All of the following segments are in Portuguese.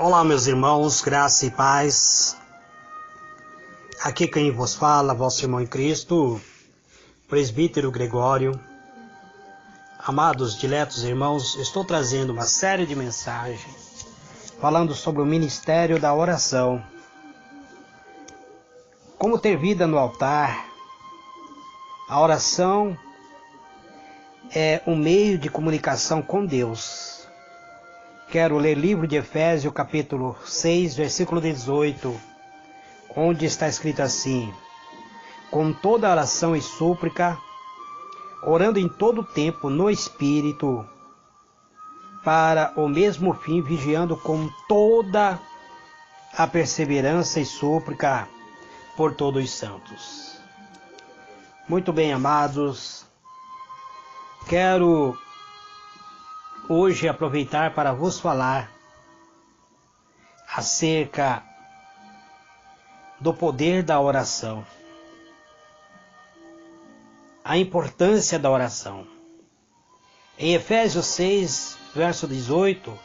Olá, meus irmãos, graça e paz. Aqui quem vos fala, vosso irmão em Cristo, presbítero Gregório. Amados, diletos irmãos, estou trazendo uma série de mensagens falando sobre o ministério da oração. Como ter vida no altar. A oração é um meio de comunicação com Deus. Quero ler livro de Efésios, capítulo 6, versículo 18, onde está escrito assim: com toda oração e súplica, orando em todo tempo no Espírito, para o mesmo fim, vigiando com toda a perseverança e súplica por todos os santos. Muito bem, amados, quero hoje aproveitar para vos falar acerca do poder da oração, a importância da oração. Em Efésios 6, verso 18,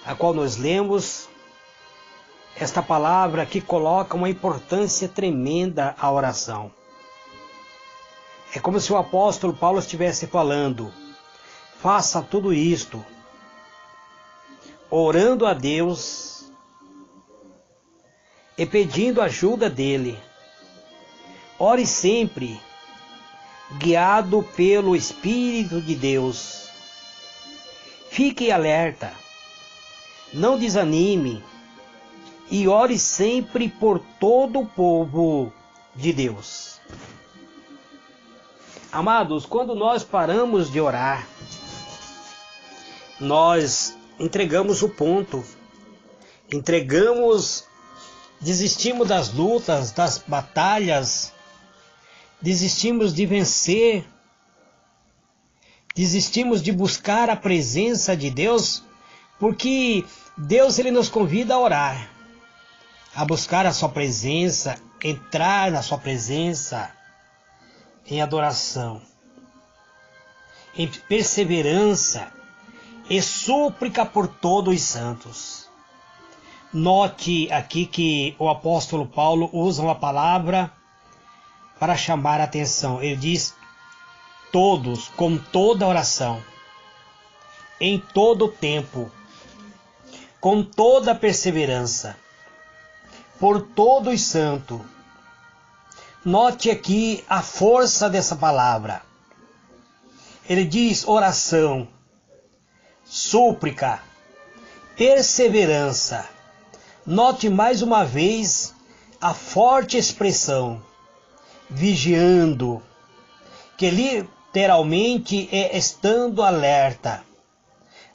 a qual nós lemos, esta palavra que coloca uma importância tremenda à oração. É como se o apóstolo Paulo estivesse falando: faça tudo isto, orando a Deus e pedindo ajuda dele. Ore sempre, guiado pelo Espírito de Deus. Fique alerta, não desanime e ore sempre por todo o povo de Deus. Amados, quando nós paramos de orar, nós entregamos o ponto, desistimos das lutas, das batalhas, desistimos de vencer, desistimos de buscar a presença de Deus, porque Deus ele nos convida a orar, a buscar a sua presença, entrar na sua presença em adoração, em perseverança e súplica por todos os santos. Note aqui que o apóstolo Paulo usa uma palavra para chamar a atenção. Ele diz: todos, com toda oração, em todo tempo, com toda perseverança, por todos os santos. Note aqui a força dessa palavra. Ele diz oração, súplica, perseverança. Note mais uma vez a forte expressão, vigiando, que literalmente é estando alerta,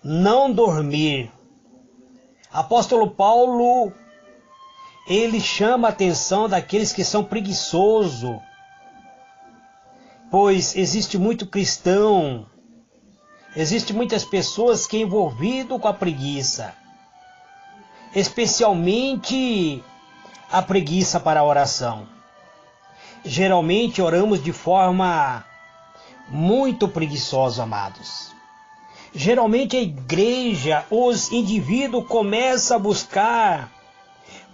não dormir. Apóstolo Paulo, ele chama a atenção daqueles que são preguiçosos, pois existe muito cristão, existe muitas pessoas que é envolvido com a preguiça, especialmente a preguiça para a oração. Geralmente oramos de forma muito preguiçosa, amados. Geralmente a igreja, os indivíduos começam a buscar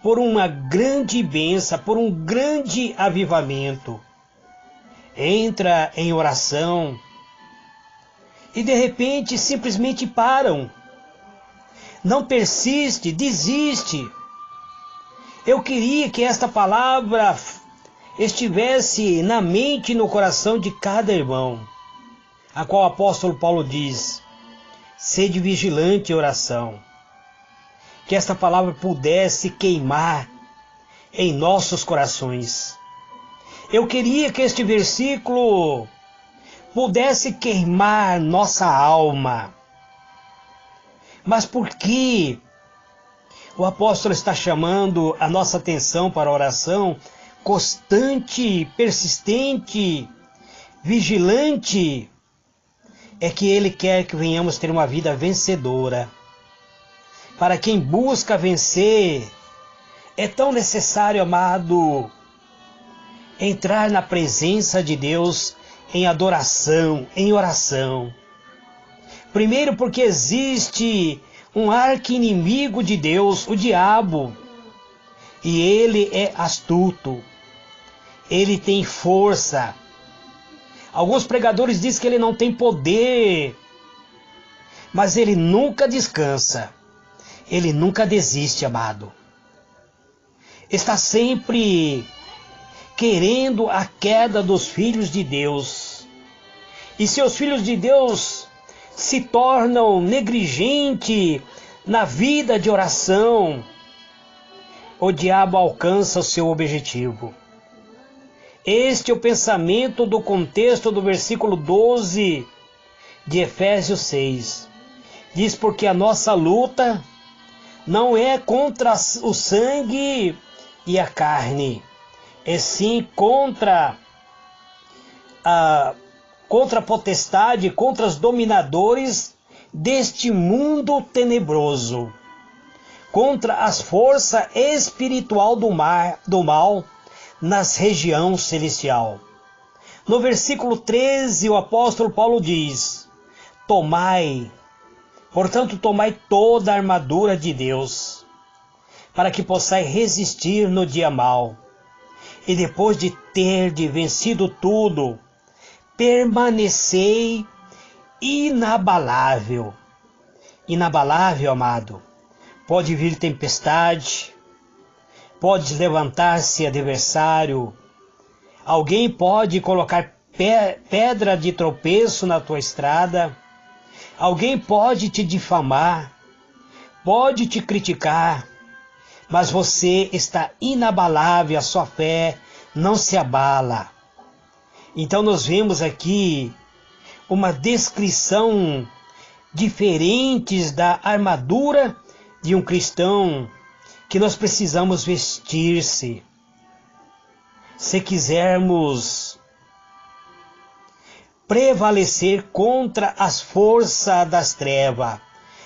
por uma grande bênção, por um grande avivamento. Entra em oração e de repente simplesmente param. Não persiste, desiste. Eu queria que esta palavra estivesse na mente e no coração de cada irmão, a qual o apóstolo Paulo diz: sede vigilante em oração. Que esta palavra pudesse queimar em nossos corações. Eu queria que este versículo pudesse queimar nossa alma. Mas por que o apóstolo está chamando a nossa atenção para a oração constante, persistente, vigilante? É que ele quer que venhamos ter uma vida vencedora. Para quem busca vencer, é tão necessário, amado, entrar na presença de Deus em adoração, em oração. Primeiro porque existe um arqui-inimigo de Deus, o diabo. E ele é astuto. Ele tem força. Alguns pregadores dizem que ele não tem poder. Mas ele nunca descansa. Ele nunca desiste, amado. Está sempre querendo a queda dos filhos de Deus. E se os filhos de Deus se tornam negligentes na vida de oração, o diabo alcança o seu objetivo. Este é o pensamento do contexto do versículo 12 de Efésios 6. Diz: porque a nossa luta não é contra o sangue e a carne, é sim contra a potestade, contra os dominadores deste mundo tenebroso, contra as forças espiritual do mal nas regiões celestial. No versículo 13, o apóstolo Paulo diz: portanto, tomai toda a armadura de Deus, para que possais resistir no dia mau, e depois de ter vencido tudo, permanecei inabalável. Inabalável, amado. Pode vir tempestade, pode levantar-se adversário, alguém pode colocar pedra de tropeço na tua estrada, alguém pode te difamar, pode te criticar, mas você está inabalável, a sua fé não se abala. Então nós vemos aqui uma descrição diferente da armadura de um cristão que nós precisamos vestir-se. Se quisermos prevalecer contra as forças das trevas,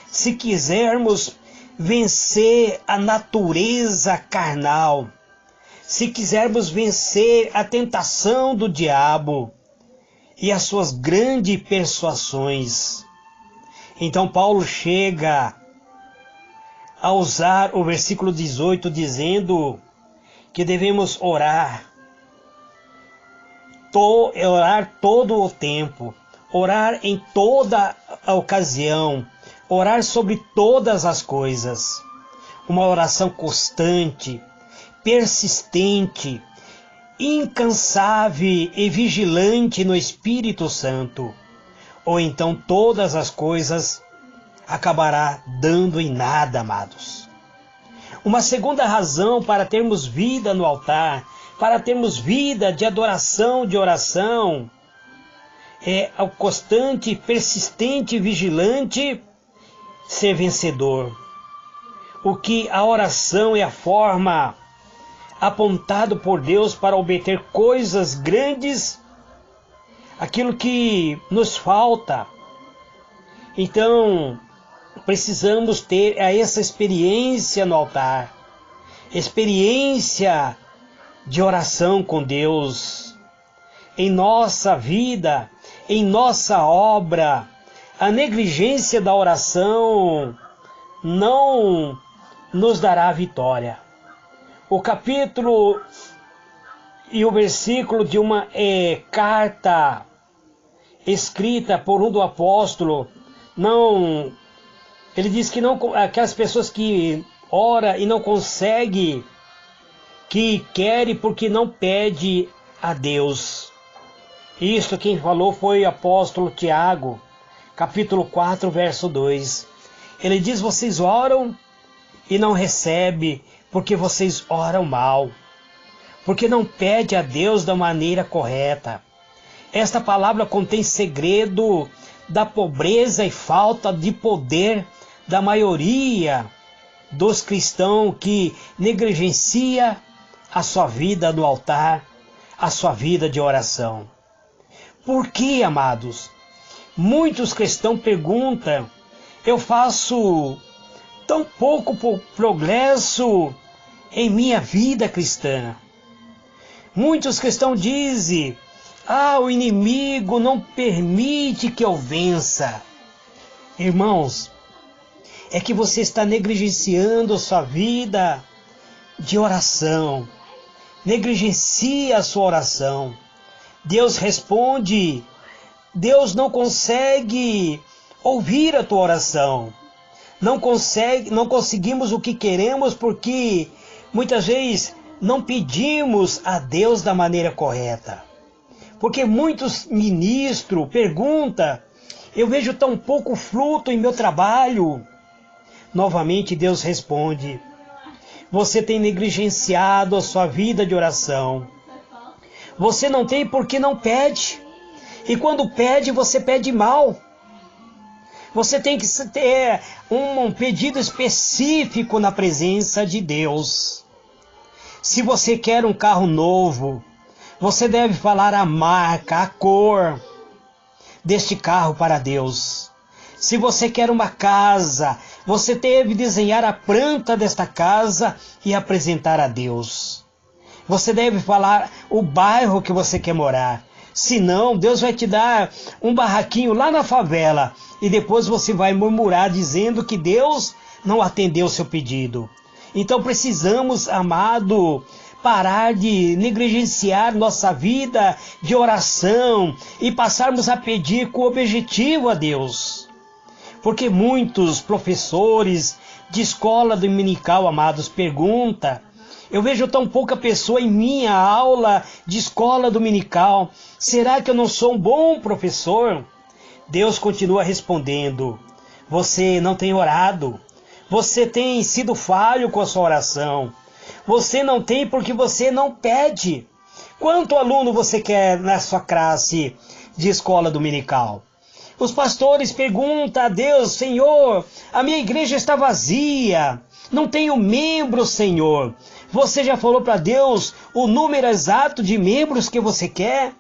se quisermos vencer a natureza carnal, se quisermos vencer a tentação do diabo e as suas grandes persuasões. Então Paulo chega a usar o versículo 18 dizendo que devemos orar todo o tempo, orar em toda a ocasião, orar sobre todas as coisas. Uma oração constante, persistente, incansável e vigilante no Espírito Santo, ou então todas as coisas acabará dando em nada, amados. Uma segunda razão para termos vida no altar, para termos vida de adoração, de oração, é o constante, persistente e vigilante ser vencedor. O que a oração é a forma apontada por Deus para obter coisas grandes, aquilo que nos falta. Então, precisamos ter essa experiência no altar, experiência de oração com Deus. Em nossa vida, em nossa obra, a negligência da oração não nos dará vitória. O capítulo e o versículo de uma carta escrita por um do apóstolo, ele diz que aquelas pessoas que oram e não conseguem, que querem porque não pede a Deus. Isto quem falou foi o apóstolo Tiago, capítulo 4, verso 2. Ele diz: vocês oram e não recebem, porque vocês oram mal, porque não pedem a Deus da maneira correta. Esta palavra contém segredo da pobreza e falta de poder da maioria dos cristãos que negligencia a sua vida no altar, a sua vida de oração. Por que, amados? Muitos cristãos perguntam: eu faço tão pouco progresso em minha vida cristã. Muitos cristãos dizem: o inimigo não permite que eu vença. Irmãos, é que você está negligenciando a sua vida de oração. Negligencia a sua oração. Deus responde. Deus não consegue ouvir a tua oração. Não conseguimos o que queremos porque muitas vezes não pedimos a Deus da maneira correta. Porque muitos ministros perguntam, eu vejo tão pouco fruto em meu trabalho. Novamente Deus responde, você tem negligenciado a sua vida de oração. Você não tem porque não pede. E quando pede, você pede mal. Você tem que ter um pedido específico na presença de Deus. Se você quer um carro novo, você deve falar a marca, a cor deste carro para Deus. Se você quer uma casa, você deve desenhar a planta desta casa e apresentar a Deus. Você deve falar o bairro que você quer morar. Senão, Deus vai te dar um barraquinho lá na favela e depois você vai murmurar dizendo que Deus não atendeu o seu pedido. Então precisamos, amado, parar de negligenciar nossa vida de oração e passarmos a pedir com objetivo a Deus. Porque muitos professores de escola dominical, amados, perguntam, eu vejo tão pouca pessoa em minha aula de escola dominical, será que eu não sou um bom professor? Deus continua respondendo, você não tem orado, você tem sido falho com a sua oração, você não tem porque você não pede. Quanto aluno você quer na sua classe de escola dominical? Os pastores perguntam a Deus, Senhor, a minha igreja está vazia, não tenho membros, Senhor. Você já falou para Deus o número exato de membros que você quer?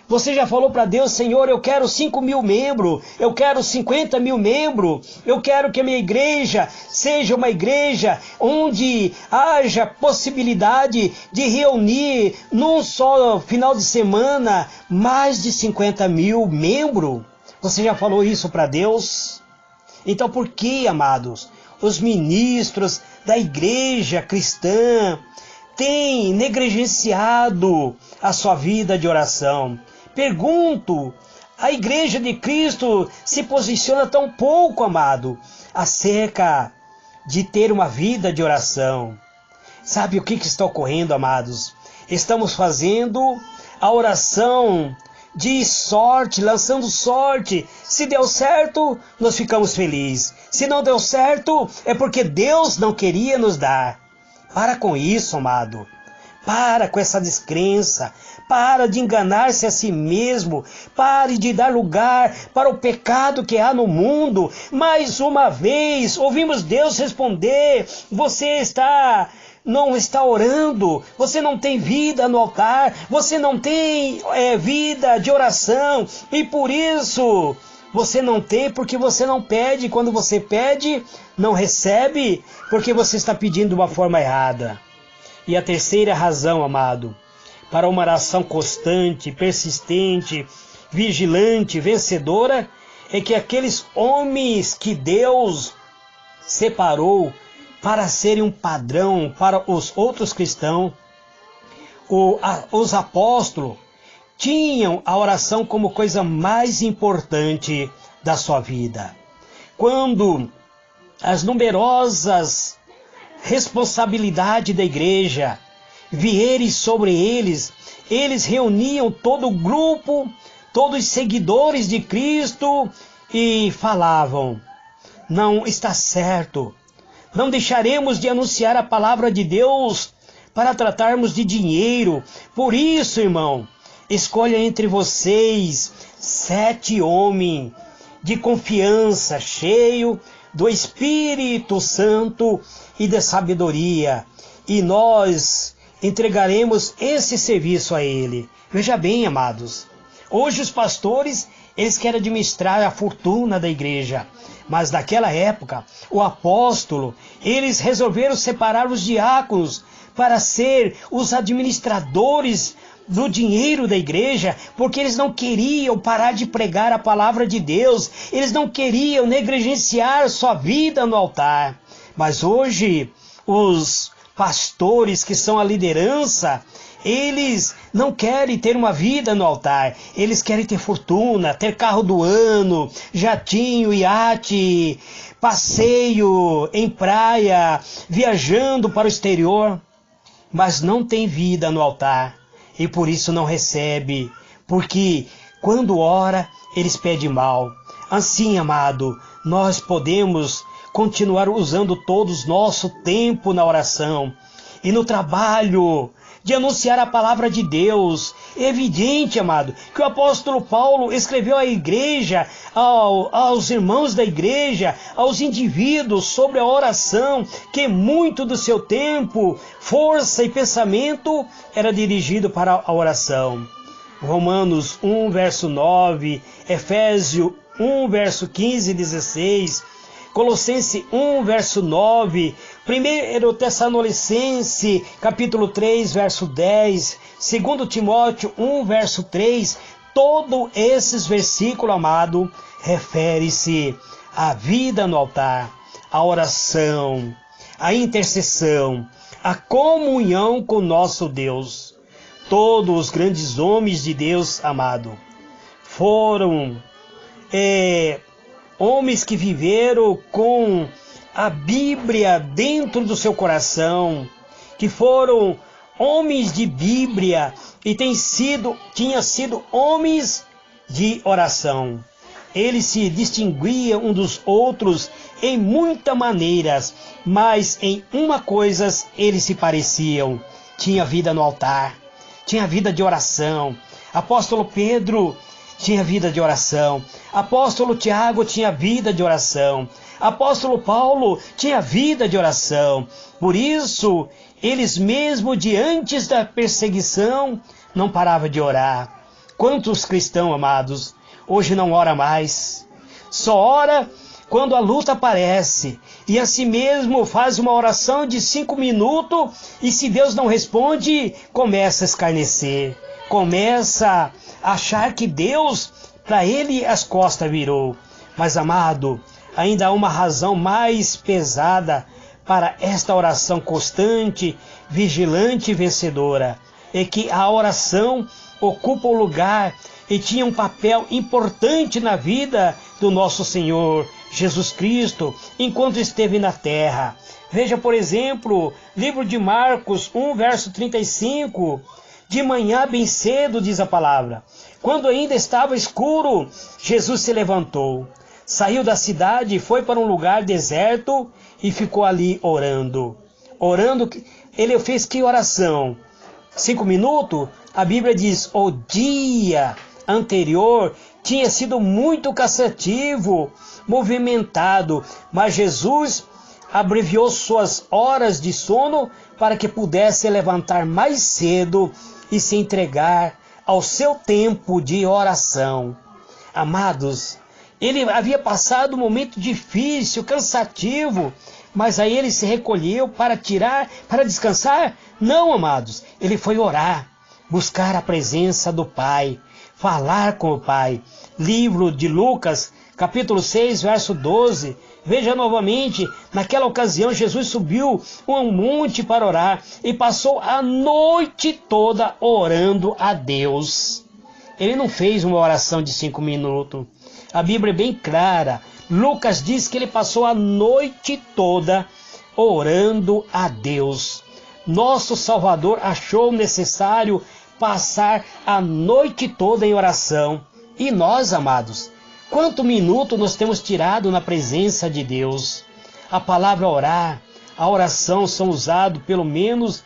Você já falou para Deus, Senhor, eu quero 5.000 membros, eu quero 50.000 membros, eu quero que a minha igreja seja uma igreja onde haja possibilidade de reunir num só final de semana mais de 50.000 membros? Você já falou isso para Deus? Então por que, amados, os ministros da igreja cristã têm negligenciado a sua vida de oração? Pergunto, a igreja de Cristo se posiciona tão pouco, amado, acerca de ter uma vida de oração. Sabe o que está ocorrendo, amados? Estamos fazendo a oração de sorte, lançando sorte. Se deu certo, nós ficamos felizes. Se não deu certo, é porque Deus não queria nos dar. Para com isso, amado. Para com essa descrença. Para de enganar-se a si mesmo. Pare de dar lugar para o pecado que há no mundo. Mais uma vez, ouvimos Deus responder. Você não está orando, você não tem vida no altar, você não tem vida de oração, e por isso você não tem porque você não pede. Quando você pede, não recebe, porque você está pedindo de uma forma errada. E a terceira razão, amado, para uma oração constante, persistente, vigilante, vencedora, é que aqueles homens que Deus separou para serem um padrão para os outros cristãos, os apóstolos tinham a oração como coisa mais importante da sua vida. Quando as numerosas responsabilidades da igreja vierem sobre eles, eles reuniam todo o grupo, todos os seguidores de Cristo e falavam, não está certo, não deixaremos de anunciar a palavra de Deus para tratarmos de dinheiro. Por isso, irmão, escolha entre vocês 7 homens de confiança, cheio do Espírito Santo e de sabedoria, e nós entregaremos esse serviço a ele. Veja bem, amados, hoje os pastores, eles querem administrar a fortuna da igreja, mas naquela época, o apóstolo, eles resolveram separar os diáconos para ser os administradores do dinheiro da igreja, porque eles não queriam parar de pregar a palavra de Deus, eles não queriam negligenciar sua vida no altar. Mas hoje, os pastores que são a liderança, eles não querem ter uma vida no altar, eles querem ter fortuna, ter carro do ano, jatinho, iate, passeio em praia, viajando para o exterior, mas não tem vida no altar e por isso não recebe, porque quando ora, eles pedem mal. Assim, amado, nós podemos continuar usando todos nosso tempo na oração e no trabalho de anunciar a palavra de Deus. É evidente, amado, que o apóstolo Paulo escreveu à igreja, aos irmãos da igreja, aos indivíduos sobre a oração, que muito do seu tempo, força e pensamento era dirigido para a oração. Romanos 1, verso 9, Efésios 1, verso 15 e 16, Colossenses 1, verso 9, 1 Tessalonicenses, capítulo 3, verso 10, 2 Timóteo 1, verso 3, todos esses versículos, amado, refere-se à vida no altar, à oração, à intercessão, à comunhão com nosso Deus. Todos os grandes homens de Deus, amado, foram homens que viveram com a Bíblia dentro do seu coração, que foram homens de Bíblia e tinham sido homens de oração. Eles se distinguiam um dos outros em muitas maneiras, mas em uma coisa eles se pareciam: tinha vida no altar, tinha vida de oração. Apóstolo Pedro tinha vida de oração. Apóstolo Tiago tinha vida de oração. Apóstolo Paulo tinha vida de oração. Por isso, eles mesmo diante da perseguição não paravam de orar. Quantos cristãos, amados, hoje não ora mais? Só ora quando a luta aparece. E assim mesmo faz uma oração de 5 minutos e se Deus não responde, começa a escarnecer. Começa a achar que Deus, para ele, as costas virou. Mas, amado, ainda há uma razão mais pesada para esta oração constante, vigilante e vencedora. É que a oração ocupa o lugar e tinha um papel importante na vida do nosso Senhor Jesus Cristo enquanto esteve na terra. Veja, por exemplo, livro de Marcos 1, verso 35. De manhã bem cedo, diz a palavra, quando ainda estava escuro, Jesus se levantou, saiu da cidade e foi para um lugar deserto e ficou ali orando. Ele fez que oração? 5 minutos? A Bíblia diz, o dia anterior tinha sido muito cansativo, movimentado, mas Jesus abreviou suas horas de sono para que pudesse levantar mais cedo e se entregar ao seu tempo de oração. Amados, ele havia passado um momento difícil, cansativo, mas aí ele se recolheu para descansar? Não, amados, ele foi orar, buscar a presença do Pai, falar com o Pai. Livro de Lucas, capítulo 6, verso 12, veja novamente, naquela ocasião Jesus subiu um monte para orar e passou a noite toda orando a Deus. Ele não fez uma oração de 5 minutos. A Bíblia é bem clara. Lucas diz que ele passou a noite toda orando a Deus. Nosso Salvador achou necessário passar a noite toda em oração. E nós, amados, quanto minuto nós temos tirado na presença de Deus? A palavra orar, a oração são usados pelo menos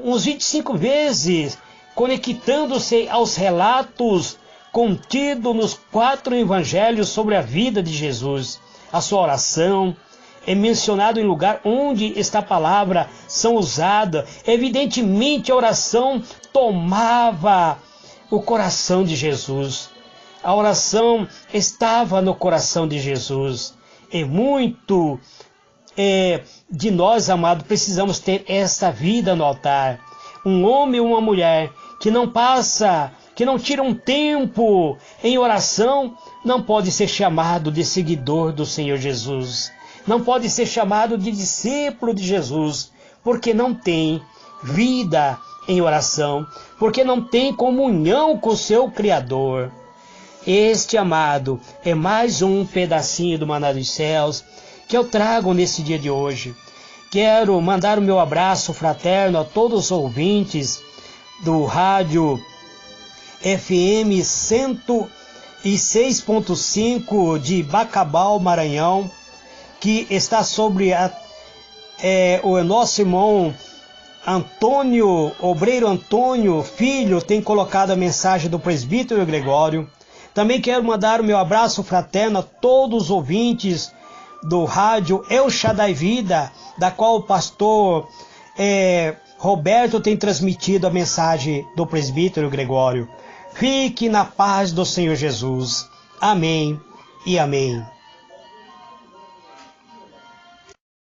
uns 25 vezes, conectando-se aos relatos contidos nos 4 evangelhos sobre a vida de Jesus. A sua oração é mencionado em lugar onde esta palavra são usadas. Evidentemente a oração tomava o coração de Jesus. A oração estava no coração de Jesus. E muito de nós, amados, precisamos ter essa vida no altar. Um homem ou uma mulher que não passa, que não tira um tempo em oração, não pode ser chamado de seguidor do Senhor Jesus. Não pode ser chamado de discípulo de Jesus, porque não tem vida em oração, porque não tem comunhão com o seu Criador. Este, amado, é mais um pedacinho do maná dos céus que eu trago nesse dia de hoje. Quero mandar o meu abraço fraterno a todos os ouvintes do rádio FM 106.5 de Bacabal, Maranhão, que está sobre o nosso irmão Antônio, obreiro Antônio Filho, tem colocado a mensagem do presbítero Gregório. Também quero mandar o meu abraço fraterno a todos os ouvintes do rádio El Shaddai Vida, da qual o pastor Roberto tem transmitido a mensagem do presbítero Gregório. Fique na paz do Senhor Jesus. Amém e amém.